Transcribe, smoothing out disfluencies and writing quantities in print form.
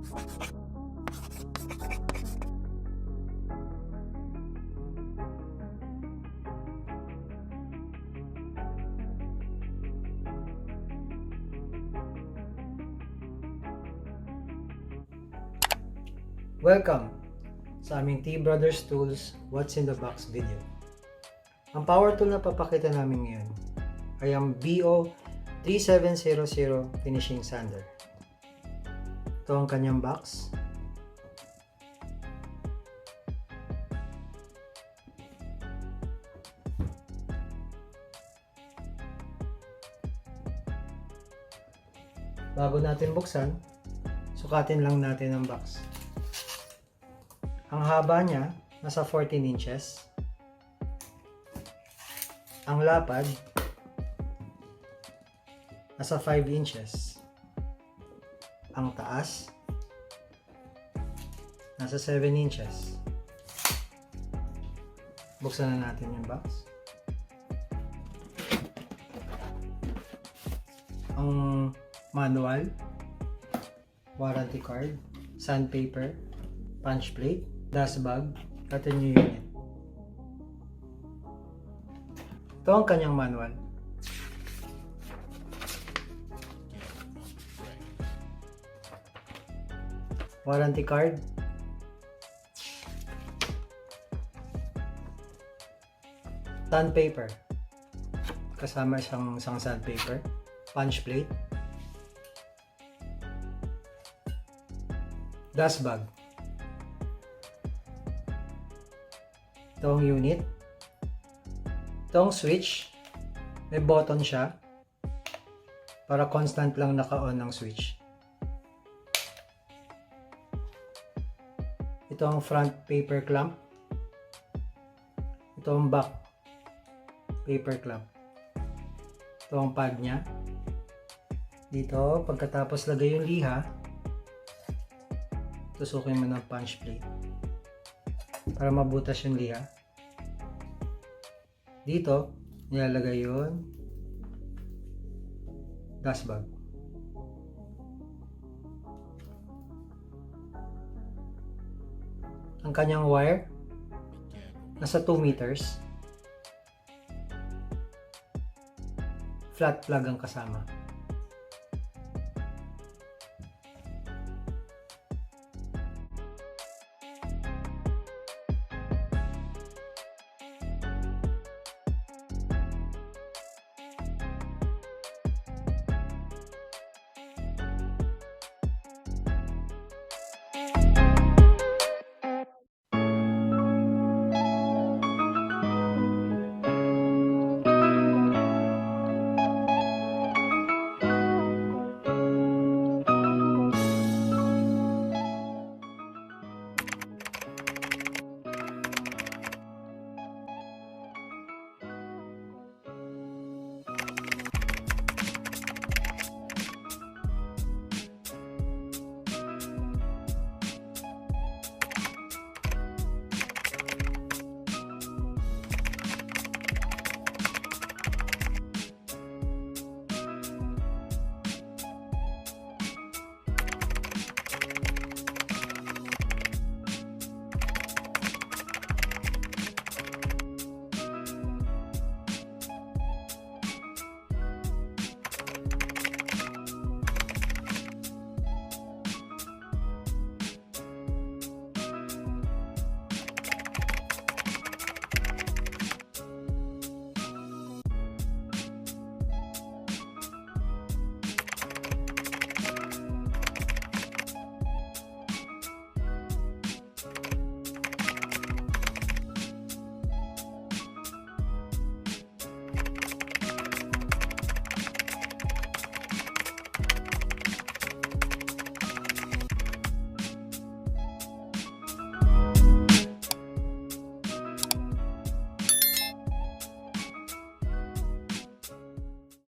Welcome sa aming T Brothers Tools What's in the Box video. Ang power tool na papakita namin ngayon ay ang BO3700 Finishing Sander. Ito ang kanyang box. Bago natin buksan, sukatin lang natin ang box. Ang haba niya, nasa 14 inches. Ang lapad, nasa 5 inches. Ang taas, nasa 7 inches. Buksan na natin yung box. Ang manual, warranty card, sandpaper, punch plate, dust bag, at a new unit. Ito ang kanyang manual. Warranty card, sandpaper, kasama isang sandpaper, punch plate, dust bag. Itong unit. Itong switch. May button siya. Para constant lang naka-on ang switch. Ito ang front paper clamp. Ito ang back paper clamp. Ito ang pad niya. Dito, pagkatapos lagay yung liha, tusukin mo ng punch plate para mabutas yung liha. Dito, nilalagay yung dust bag. Ang kanyang wire, nasa 2 meters. Flat plug ang kasama.